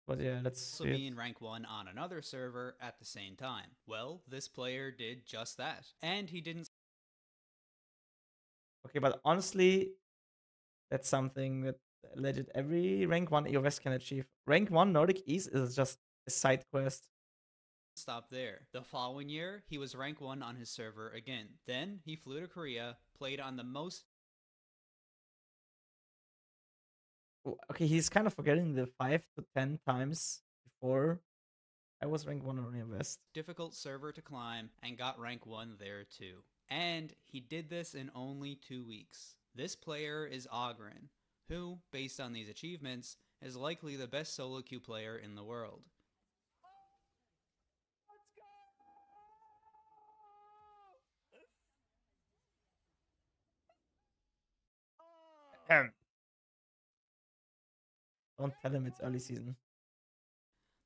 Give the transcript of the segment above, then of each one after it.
But yeah, let's also see be it. in rank 1 on another server at the same time. Well, this player did just that. And he didn't Okay, but honestly, that's something that legit every rank 1 EOS can achieve. Rank 1 Nordic East is just a side quest. stop there. The following year, he was rank 1 on his server again. Then, he flew to Korea, played on the most Okay, he's kind of forgetting the 5 to 10 times before I was rank 1 on EOS. difficult server to climb and got rank 1 there too. And he did this in only 2 weeks. This player is Agurin, who, based on these achievements, is likely the best solo queue player in the world. Don't tell him it's early season.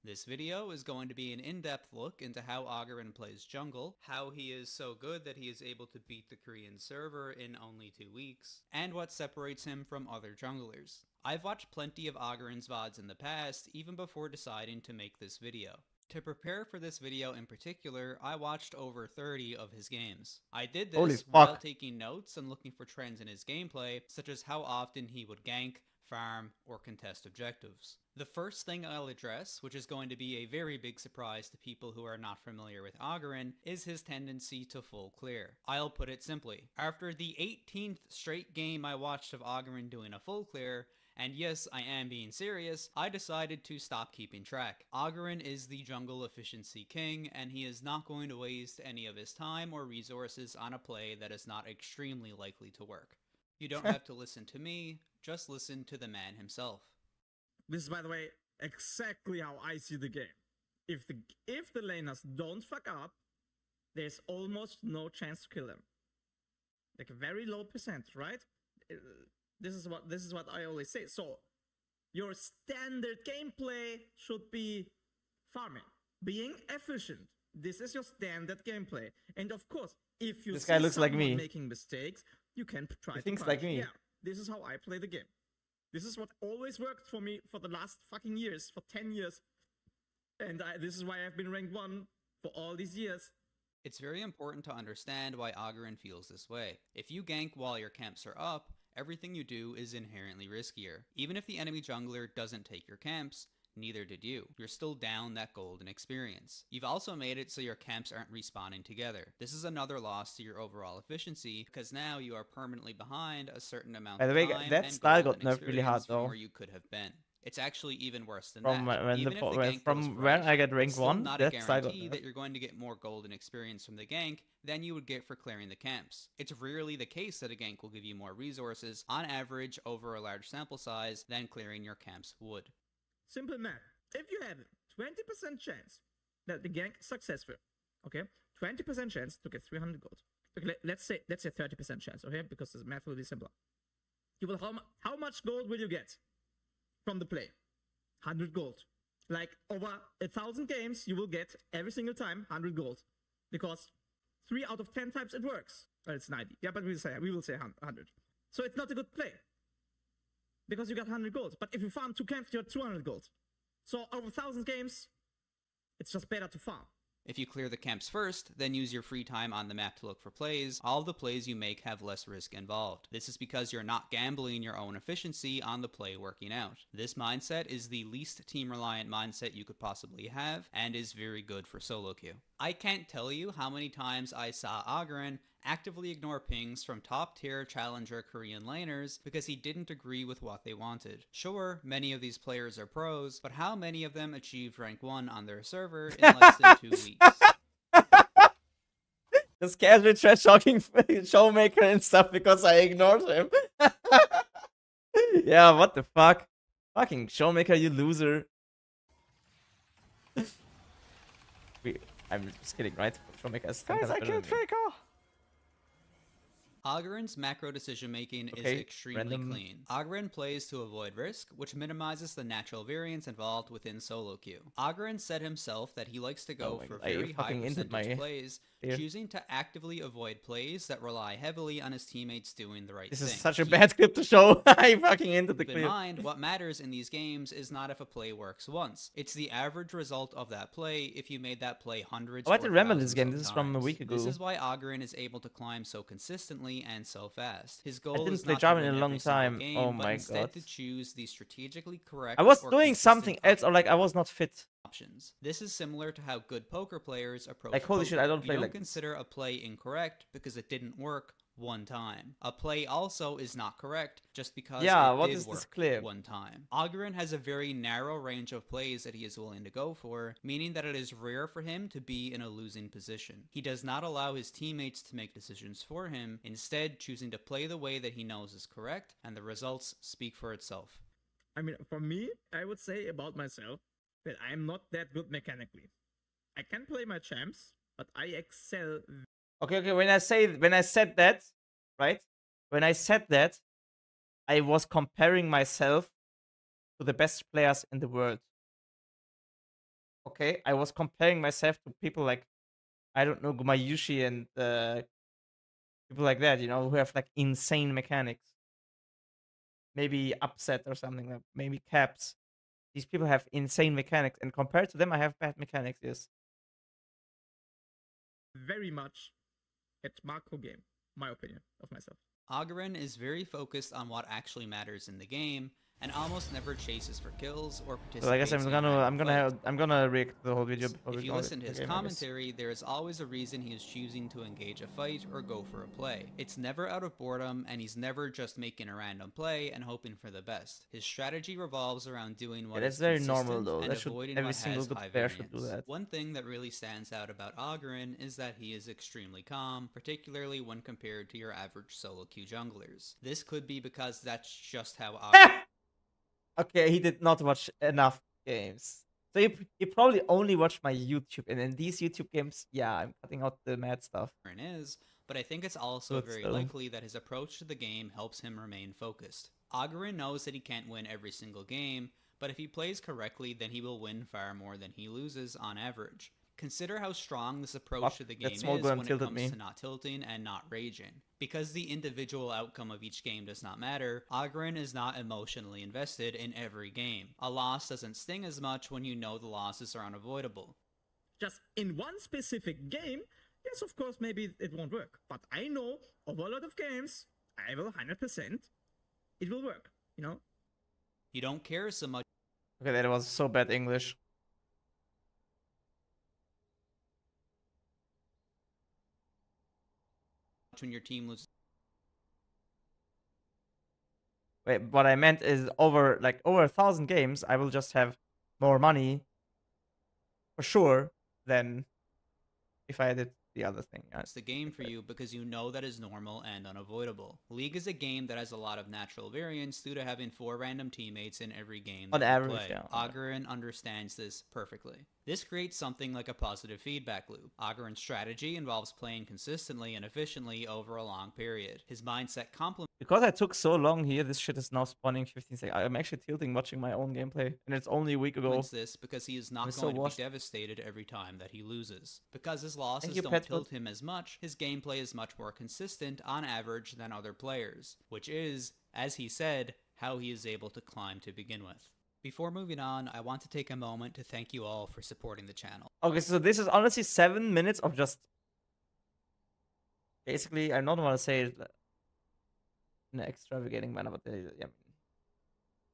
This video is going to be an in-depth look into how Agurin plays jungle, how he is so good that he is able to beat the Korean server in only 2 weeks, and what separates him from other junglers. I've watched plenty of Agurin's VODs in the past, even before deciding to make this video. To prepare for this video in particular, I watched over 30 of his games. I did Holy this while fuck. taking notes and looking for trends in his gameplay, such as how often he would gank, farm, or contest objectives. The first thing I'll address, which is going to be a very big surprise to people who are not familiar with Agurin, is his tendency to full clear. I'll put it simply. After the 18th straight game I watched of Agurin doing a full clear, and yes, I am being serious, I decided to stop keeping track. Agurin is the jungle efficiency king, and he is not going to waste any of his time or resources on a play that is not extremely likely to work. You don't have to listen to me, just listen to the man himself. This is, by the way, exactly how I see the game. If the laners don't fuck up, there's almost no chance to kill them. Like a very low percent, right? This is what I always say. So your standard gameplay should be farming, being efficient. This is your standard gameplay. And of course, if you This see guy looks like someone me. making mistakes, you can try He to thinks punish. like me. Yeah, this is how I play the game. This is what always worked for me for the last fucking years, for 10 years. And this is why I've been ranked 1 for all these years. It's very important to understand why Agurin feels this way. If you gank while your camps are up, everything you do is inherently riskier. Even if the enemy jungler doesn't take your camps, neither did you. You're still down that golden experience. You've also made it so your camps aren't respawning together. This is another loss to your overall efficiency, because now you are permanently behind a certain amount By the of way, time that and style golden got nerfed really hard experience from though. where you could have been. It's actually even worse than From that. when Even if the gank goes from right, when I get it's rank still 1, not a that style got guarantee nerfed. that you're going to get more golden experience from the gank than you would get for clearing the camps. It's rarely the case that a gank will give you more resources, on average over a large sample size, than clearing your camps would. Simple math. If you have 20% chance that the gank is successful, okay, 20% chance to get 300 gold. Okay, let's say 30% chance, okay, because the math will be simpler. You will how much gold will you get from the play? 100 gold. Like over 1,000 games, you will get every single time 100 gold, because 3 out of 10 times it works. Well, it's 90. Yeah, but we will say 100. So it's not a good play because you got 100 gold. But if you farm 2 camps, you have 200 gold. So over 1,000 games, it's just better to farm. If you clear the camps first, then use your free time on the map to look for plays, all of the plays you make have less risk involved. This is because you're not gambling your own efficiency on the play working out. This mindset is the least team-reliant mindset you could possibly have, and is very good for solo queue. I can't tell you how many times I saw Agurin actively ignore pings from top-tier challenger Korean laners because he didn't agree with what they wanted. Sure, many of these players are pros, but how many of them achieved rank 1 on their server in less than 2 weeks? Just casually trash talking Showmaker and stuff because I ignored him. Yeah, what the fuck? Fucking Showmaker, you loser. I'm just kidding, right? Showmaker is 10 Guys, times I better killed than me. Faker! Agurin's macro decision-making is Okay, extremely random. clean. Agurin plays to avoid risk, which minimizes the natural variance involved within solo queue. Agurin said himself that he likes to go Oh my for God, I very high fucking ended percentage my plays, clear. choosing to actively avoid plays that rely heavily on his teammates doing the right This thing. is such a bad clip to show. I fucking ended the Keep in clear. mind, what matters in these games is not if a play works once. It's the average result of that play if you made that play hundreds Oh, I or didn't remember thousands this game. of This is times. from a week ago. This is why Agurin is able to climb so consistently and so fast. His goal didn't is play not Java to in win a long every single time. game, Oh but my instead God. to choose the strategically correct I was or doing consistent something else, or like I was not fit. options. This is similar to how good poker players approach Like, holy shit, poker. I don't You play don't like this. consider a play incorrect because it didn't work one time. A play also is not correct just because Yeah, it what did is this work clip? one time. Agurin has a very narrow range of plays that he is willing to go for, meaning that it is rare for him to be in a losing position. He does not allow his teammates to make decisions for him, instead choosing to play the way that he knows is correct, and the results speak for itself. I mean, for me, I would say about myself that I'm not that good mechanically. I can play my champs, but I excel. Okay. When I said that, right? When I said that, I was comparing myself to the best players in the world. Okay, I was comparing myself to people like, I don't know, Gumayushi and people like that, you know, who have like insane mechanics. Maybe Upset or something like maybe Caps. These people have insane mechanics, and compared to them, I have bad mechanics. Yes. Very much at macro game, my opinion of myself. Agurin is very focused on what actually matters in the game, and almost never chases for kills or participates So I guess in random fights. I'm gonna react the whole video before If we you go listen to the his game, I guess. commentary, there is always a reason he is choosing to engage a fight or go for a play. It's never out of boredom, and he's never just making a random play and hoping for the best. His strategy revolves around doing what that's is very consistent normal though. and That should avoiding every what single has good high player variance. should do that. One thing that really stands out about Agurin is that he is extremely calm, particularly when compared to your average solo queue junglers. This could be because that's just how Agurin Okay, he did not watch enough games. So he probably only watched my YouTube, and in these YouTube games, yeah, I'm cutting out the mad stuff. is, but I think it's also Good very still. likely that his approach to the game helps him remain focused. Agurin knows that he can't win every single game, but if he plays correctly, then he will win far more than he loses on average. Consider how strong this approach Fuck, to the that game small is gun when it tilted comes me. to not tilting and not raging. Because the individual outcome of each game does not matter, Agurin is not emotionally invested in every game. A loss doesn't sting as much when you know the losses are unavoidable. Just in one specific game, yes, of course, maybe it won't work. But I know of a lot of games, I will 100%, it will work, you know? You don't care so much Okay, that was so bad English. when your team loses. Wait, what I meant is over 1,000 games, I will just have more money for sure than if I did the other thing. It's the game for you because you know that is normal and unavoidable. League is a game that has a lot of natural variance due to having 4 random teammates in every game that On you average, play. yeah. Agurin understands this perfectly. This creates something like a positive feedback loop. Agurin's strategy involves playing consistently and efficiently over a long period. His mindset complements Because I took so long here, this shit is now spawning 15 seconds. I'm actually tilting watching my own gameplay, and it's only a week ago. this because he is not I'm so going to washed. be devastated every time that he loses. Because his losses you, don't Petwood. tilt him as much, his gameplay is much more consistent on average than other players, which is, as he said, how he is able to climb to begin with. Before moving on, I want to take a moment to thank you all for supporting the channel. Okay, so this is honestly 7 minutes of just basically, I don't want to say it in an extravagating manner, but yeah,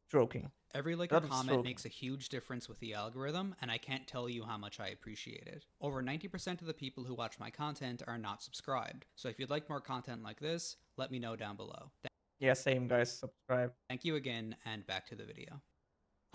stroking. Every like A or lot of comment stroking. makes a huge difference with the algorithm, and I can't tell you how much I appreciate it. Over 90% of the people who watch my content are not subscribed, so if you'd like more content like this, let me know down below. Yeah, same guys, subscribe. Thank you again, and back to the video.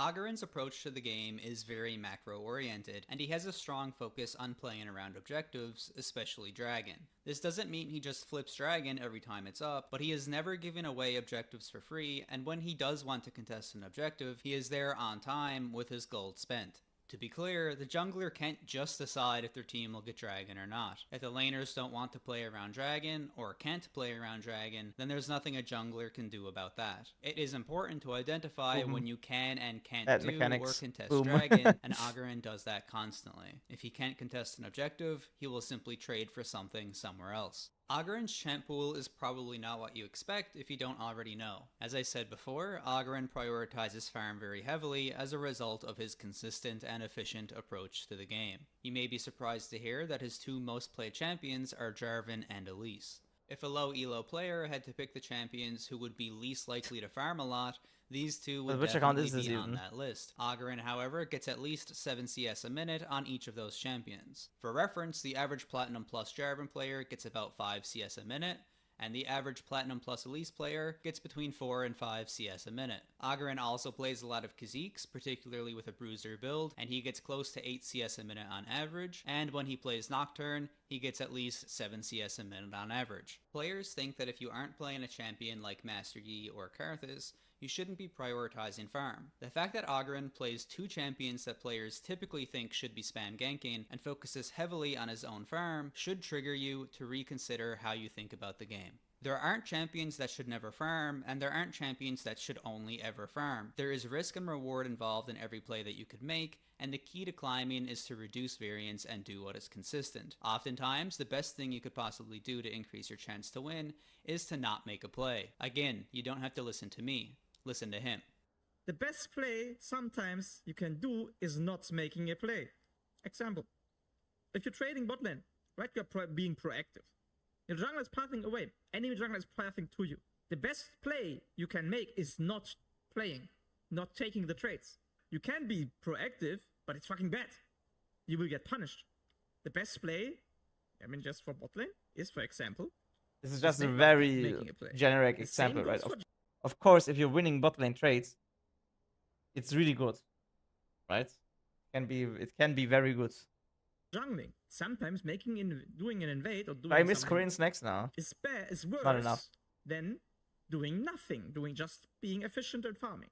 Agurin's approach to the game is very macro-oriented, and he has a strong focus on playing around objectives, especially Dragon. This doesn't mean he just flips Dragon every time it's up, but he is never giving away objectives for free, and when he does want to contest an objective, he is there on time with his gold spent. To be clear, the jungler can't just decide if their team will get dragon or not. If the laners don't want to play around dragon, or can't play around dragon, then there's nothing a jungler can do about that. It is important to identify when you can and can't Bad do mechanics. or contest Boom. dragon, and Agurin does that constantly. If he can't contest an objective, he will simply trade for something somewhere else. Agurin's champ pool is probably not what you expect if you don't already know. As I said before, Agurin prioritizes farm very heavily as a result of his consistent and efficient approach to the game. You may be surprised to hear that his two most played champions are Jarvan and Elise. If a low elo player had to pick the champions who would be least likely to farm a lot, these two would Which account definitely is be this on even? that list. Agurin, however, gets at least 7 CS a minute on each of those champions. For reference, the average Platinum plus Jarvan player gets about 5 CS a minute, and the average Platinum plus Elise player gets between 4 and 5 CS a minute. Agurin also plays a lot of Kha'Zix, particularly with a bruiser build, and he gets close to 8 CS a minute on average, and when he plays Nocturne, he gets at least 7 CS a minute on average. Players think that if you aren't playing a champion like Master Yi or Kha'Zix, you shouldn't be prioritizing farm. The fact that Agurin plays two champions that players typically think should be spam ganking and focuses heavily on his own farm should trigger you to reconsider how you think about the game. There aren't champions that should never farm, and there aren't champions that should only ever farm. There is risk and reward involved in every play that you could make, and the key to climbing is to reduce variance and do what is consistent. Oftentimes, the best thing you could possibly do to increase your chance to win is to not make a play. Again, you don't have to listen to me. Listen to him. The best play sometimes you can do is not making a play. Example, if you're trading bot lane, right, you're being proactive. Your jungler is pathing away. Enemy jungler is pathing to you. The best play you can make is not playing, not taking the trades. You can be proactive, but it's fucking bad. You will get punished. The best play, I mean, just for bot lane, is, for example, This is just a same very making a play. generic The same example, right? goes for Of course, if you're winning bot lane trades, it's really good, right? It can be very good. jungling. Sometimes doing an invade or doing I miss something Korean's next now. is worse Not enough. than doing nothing, just being efficient at farming.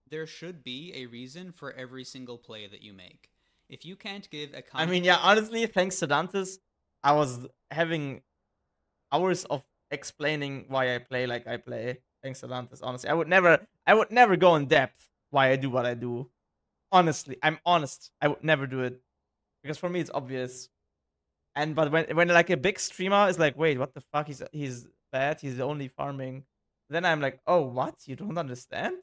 There should be a reason for every single play that you make. If you can't give a I mean, yeah, honestly, thanks to Dantes, I was having hours of explaining why I play like I play. Thanks to Dantes, honestly. I would never go in depth why I do what I do. Honestly, I'm honest. I would never do it. Because for me it's obvious. But when like a big streamer is like, wait, what the fuck? He's bad, he's only farming. Then I'm like, oh, what? You don't understand?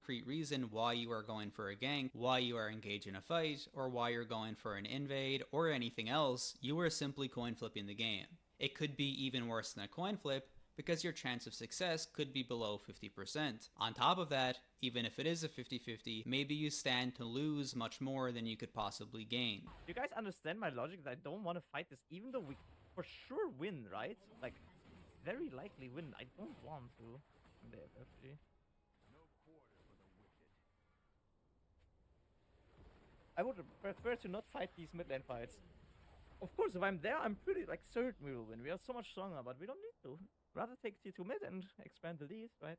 concrete reason why you are going for a gank, why you are engaged in a fight, or why you're going for an invade, or anything else, you are simply coin flipping the game. It could be even worse than a coin flip, because your chance of success could be below 50%. On top of that, even if it is a 50-50, maybe you stand to lose much more than you could possibly gain. Do you guys understand my logic that I don't want to fight this, even though we for sure win, right? Like, very likely win. I don't want to. I would prefer to not fight these mid lane fights. Of course, if I'm there, I'm pretty like certain we will win. We are so much stronger, but we don't need to. Rather take T2 mid and expand the lead, right?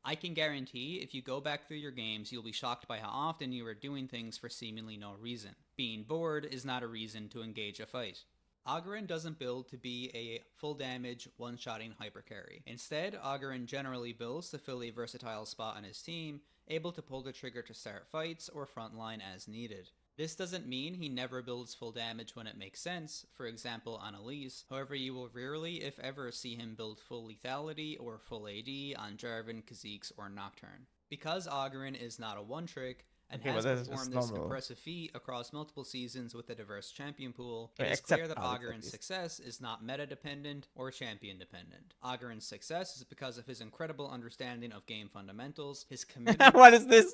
I can guarantee if you go back through your games, you'll be shocked by how often you are doing things for seemingly no reason. Being bored is not a reason to engage a fight. Agurin doesn't build to be a full damage, one-shotting hypercarry. Instead, Agurin generally builds to fill a versatile spot on his team, able to pull the trigger to start fights or frontline as needed. This doesn't mean he never builds full damage when it makes sense, for example on Elise, however you will rarely if ever see him build full lethality or full AD on Jarvan, Kha'Zix, or Nocturne. Because Agurin is not a one-trick, and has performed this impressive feat across multiple seasons with a diverse champion pool, it is clear that Agurin's success is not meta-dependent or champion-dependent. Agurin's success is because of his incredible understanding of game fundamentals, his commitment what is this?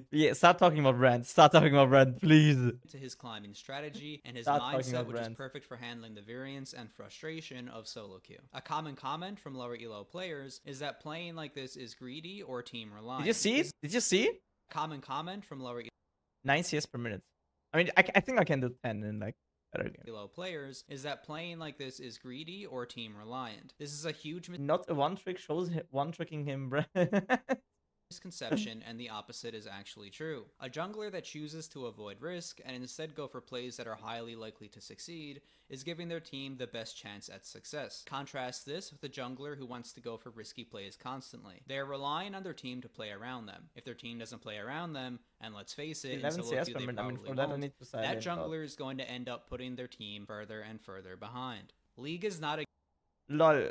Yeah, start talking about Rand. Start talking about Rand, please. to his climbing strategy, and his Start talking mindset, about which is Rand. perfect for handling the variance and frustration of solo queue. A common comment from lower elo players is that playing like this is greedy or team reliant. Did you see it? Did you see it? Common comment from lower 9 CS per minute. I mean, I think I can do 10 in like better game. elo players is that playing like this is greedy or team reliant. This is a huge Not a one trick shows one tricking him, bruh. misconception, and the opposite is actually true. A jungler that chooses to avoid risk and instead go for plays that are highly likely to succeed is giving their team the best chance at success. Contrast this with a jungler who wants to go for risky plays constantly. They are relying on their team to play around them. If their team doesn't play around them, and let's face it, in 11 solo CS queue they from it. I mean, probably for that I won't, need to that silence out. jungler is going to end up putting their team further and further behind. League is not a LOL.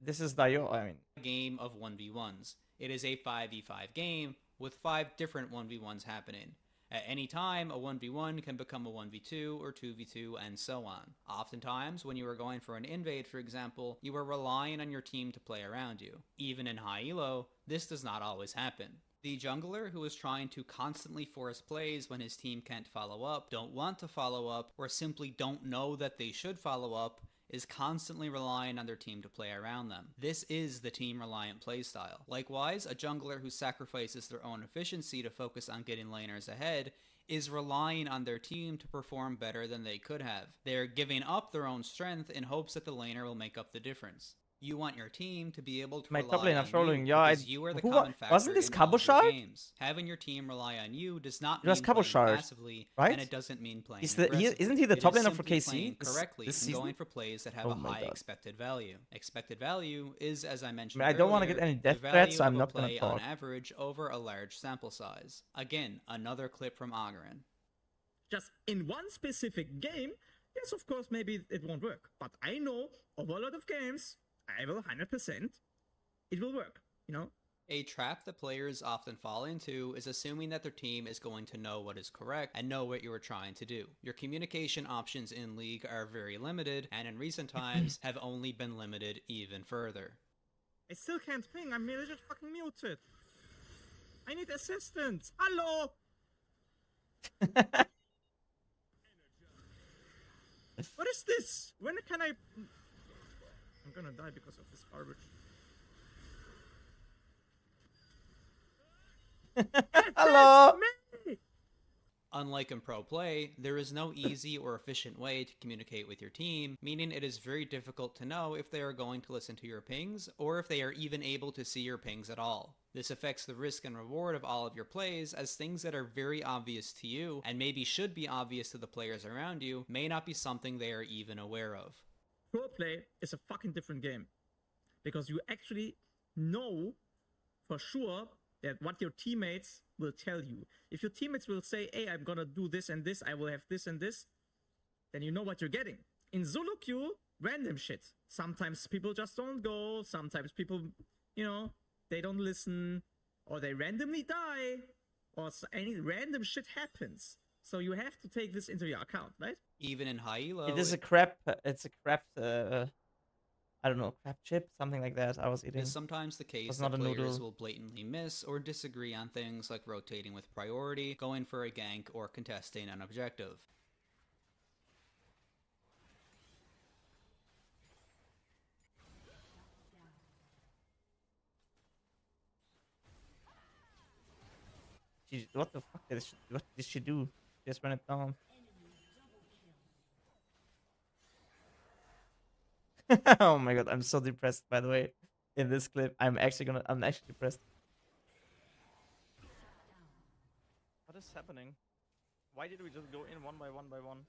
This is Dio, I mean. game of 1v1s. It is a 5v5 game with 5 different 1v1s happening. At any time, a 1v1 can become a 1v2 or 2v2 and so on. Oftentimes, when you are going for an invade, for example, you are relying on your team to play around you. Even in high elo, this does not always happen. The jungler who is trying to constantly force plays when his team can't follow up, don't want to follow up, or simply don't know that they should follow up, is constantly relying on their team to play around them. This is the team-reliant playstyle. Likewise, a jungler who sacrifices their own efficiency to focus on getting laners ahead is relying on their team to perform better than they could have. They are giving up their own strength in hopes that the laner will make up the difference. You want your team to be able to My rely top lane on are trolling. you Yeah, because you are the common factor wasn't this in all of your Cabochard? games. Having your team rely on you does not It mean was playing Cabochard, passively, right? and it doesn't mean playing Isn't aggressively. he the It top is laner for simply KC playing this correctly and season? going for plays that have Oh a my high God. expected value. Expected value is, as I mentioned I don't want to earlier, get any the death value threats, so of I'm a not gonna play talk. on average over a large sample size. Again, another clip from Agurin. Just in one specific game, yes, of course, maybe it won't work. But I know over a lot of games, I will 100%, it will work, you know? A trap that players often fall into is assuming that their team is going to know what is correct and know what you are trying to do. Your communication options in League are very limited, and in recent times have only been limited even further. I still can't ping, I'm really just fucking muted. I need assistance, hello! What is this? When can I... I'm gonna die because of this garbage. Hello! Me! Unlike in pro play, there is no easy or efficient way to communicate with your team, meaning it is very difficult to know if they are going to listen to your pings, or if they are even able to see your pings at all. This affects the risk and reward of all of your plays, as things that are very obvious to you, and maybe should be obvious to the players around you, may not be something they are even aware of. Pro play is a fucking different game. Because you actually know for sure that what your teammates will tell you. If your teammates will say, hey, I'm gonna do this and this, I will have this and this, then you know what you're getting. In solo queue, random shit. Sometimes people just don't go, sometimes people, you know, they don't listen, or they randomly die, or any random shit happens. So you have to take this into your account, right? Even in high elo, It is a crap, it's a crap, I don't know, crap chip, something like that I was eating. is sometimes the case It's that not a players noodle. will blatantly miss or disagree on things like rotating with priority, going for a gank, or contesting an objective. What the fuck what did she do? Just ran it down. Oh my god, I'm so depressed, by the way. In this clip, I'm actually depressed. What is happening? Why did we just go in one by one by one?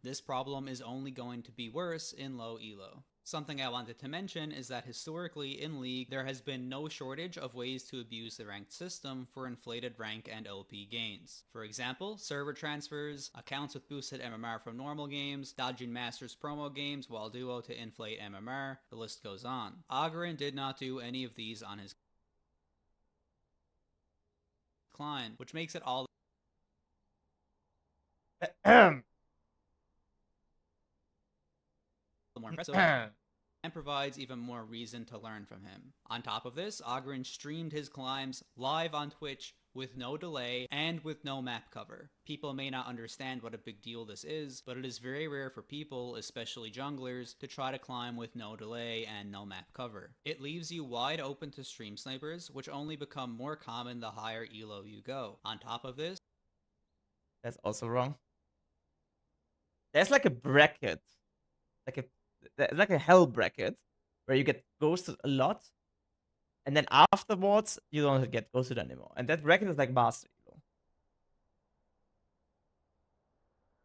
This problem is only going to be worse in low elo. Something I wanted to mention is that historically in League, there has been no shortage of ways to abuse the ranked system for inflated rank and LP gains. For example, server transfers, accounts with boosted MMR from normal games, dodging Masters promo games while duo to inflate MMR, the list goes on. Agurin did not do any of these on his client, which makes it all more impressive and provides even more reason to learn from him. On top of this, Agurin streamed his climbs live on Twitch with no delay and with no map cover. People may not understand what a big deal this is, but it is very rare for people, especially junglers, to try to climb with no delay and no map cover. It leaves you wide open to stream snipers, which only become more common the higher elo you go. On top of this, that's also wrong. There's like a bracket. Like It's like a hell bracket where you get ghosted a lot, and then afterwards you don't get ghosted anymore. And that bracket is like master elo.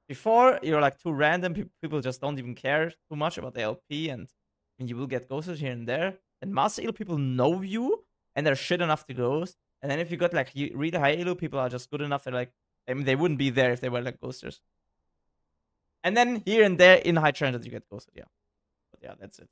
Before, you're like too random. People just don't even care too much about the LP, and you will get ghosted here and there. And master elo people know you, and they're shit enough to ghost. And then if you got like really high elo, people are just good enough. They're like, I mean, they wouldn't be there if they were like ghosters. And then here and there in high chances you get ghosted, yeah. But yeah, that's it.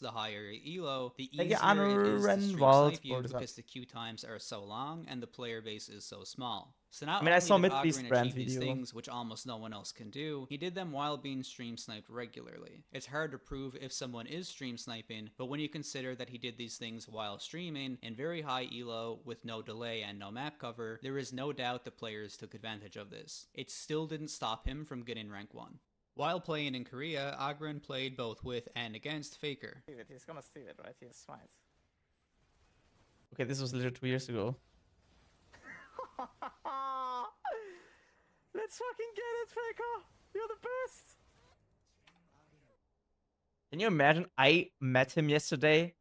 The higher elo, the Thank you, easier it is to Agurin stream Wald, snipe you for the sub. because the queue times are so long and the player base is so small. So not I mean, I only saw did Mid-Beast Agurin brand achieve these video. things which almost no one else can do, he did them while being stream sniped regularly. It's hard to prove if someone is stream sniping, but when you consider that he did these things while streaming in very high elo with no delay and no map cover, there is no doubt the players took advantage of this. It still didn't stop him from getting rank 1. While playing in Korea, Agurin played both with and against Faker. He's gonna steal it, right? He's smart. Okay, this was literally 2 years ago. Let's fucking get it, Faker! You're the best! Can you imagine? I met him yesterday.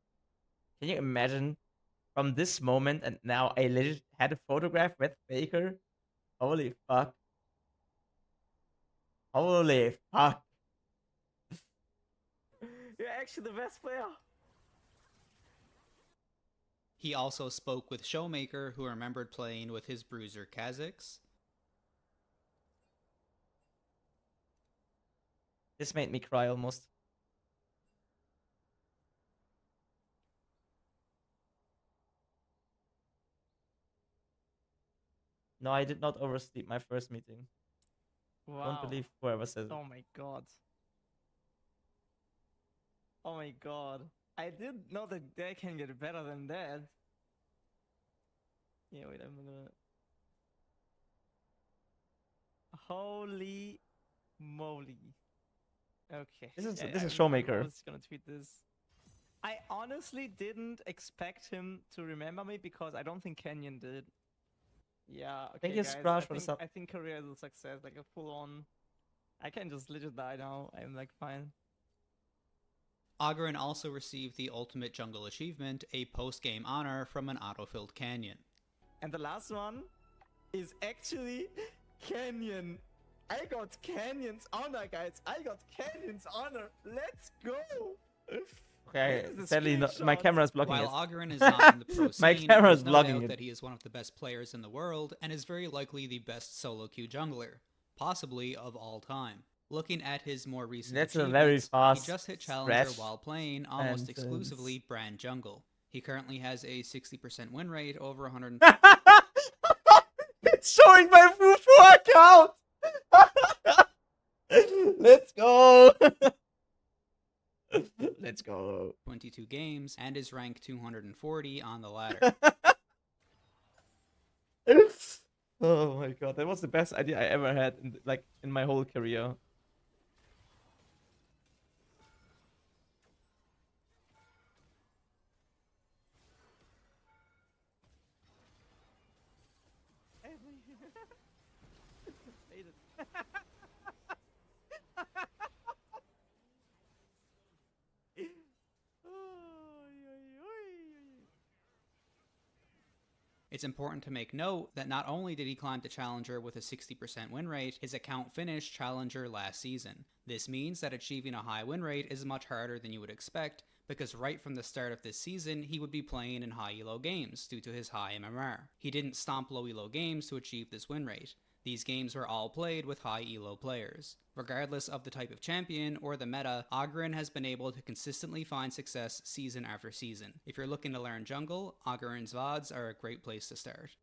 Can you imagine from this moment and now I literally had a photograph with Faker? Holy fuck. Holy fuck. You're actually the best player. He also spoke with Showmaker, who remembered playing with his bruiser Kha'Zix. This made me cry almost. No, I did not oversleep my first meeting. Wow. Don't believe whoever says it. Oh my god. Oh my god. I didn't know that they can get better than that. Yeah, wait, I'm gonna... Holy moly. Okay. This is I'm Showmaker. always gonna tweet this. I honestly didn't expect him to remember me because I don't think Canyon did. Yeah, okay, Thank you, guys, Scratch, for the sub. I think career is a success, like a full-on... I can just legit die now. I'm like fine. Agurin also received the Ultimate Jungle Achievement, a post-game honor from an autofilled Canyon. And the last one is actually Canyon. I got Canyon's honor, guys. I got Canyon's honor. Let's go. Okay, This is a sadly, my screenshot. camera is blocking While it. Agurin is not in the pro scene, My camera is there's no blocking doubt it. that he is one of the best players in the world and is very likely the best solo queue jungler, possibly of all time. Looking at his more recent That's a very achievements, fast he just hit Challenger stretch while playing almost and, exclusively Brand Jungle. He currently has a 60% win rate over 100. It's showing my Fufu account! Let's go! Let's go. 22 games and is ranked 240 on the ladder. Oh my god, that was the best idea I ever had in my whole career. It's important to make note that not only did he climb to Challenger with a 60% win rate, his account finished Challenger last season. This means that achieving a high win rate is much harder than you would expect, because right from the start of this season, he would be playing in high elo games due to his high MMR. He didn't stomp low elo games to achieve this win rate. These games were all played with high elo players. Regardless of the type of champion or the meta, Agurin has been able to consistently find success season after season. If you're looking to learn jungle, Agurin's VODs are a great place to start.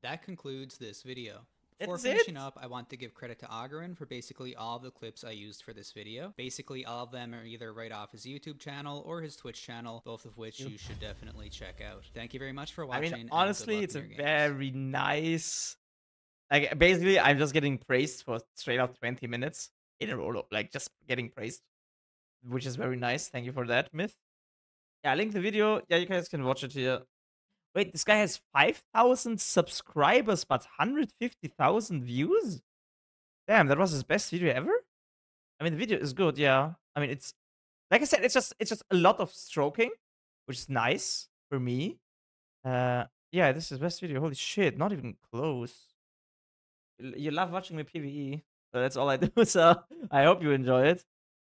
That concludes this video. Before finishing up, I want to give credit to Agurin for basically all of the clips I used for this video. Basically, all of them are either right off his YouTube channel or his Twitch channel, both of which you should definitely check out. Thank you very much for watching. I mean, honestly, it's a games. very nice... Like, basically, I'm just getting praised for straight out 20 minutes in a row. Like, just getting praised, which is very nice. Thank you for that, Myth. Yeah, link the video. Yeah, you guys can watch it here. Wait, this guy has 5,000 subscribers, but 150,000 views? Damn, that was his best video ever? I mean, the video is good, yeah. I mean, it's like I said, it's just a lot of stroking, which is nice for me. Yeah, this is best video. Holy shit, not even close. You love watching me PvE. So that's all I do. So I hope you enjoy it.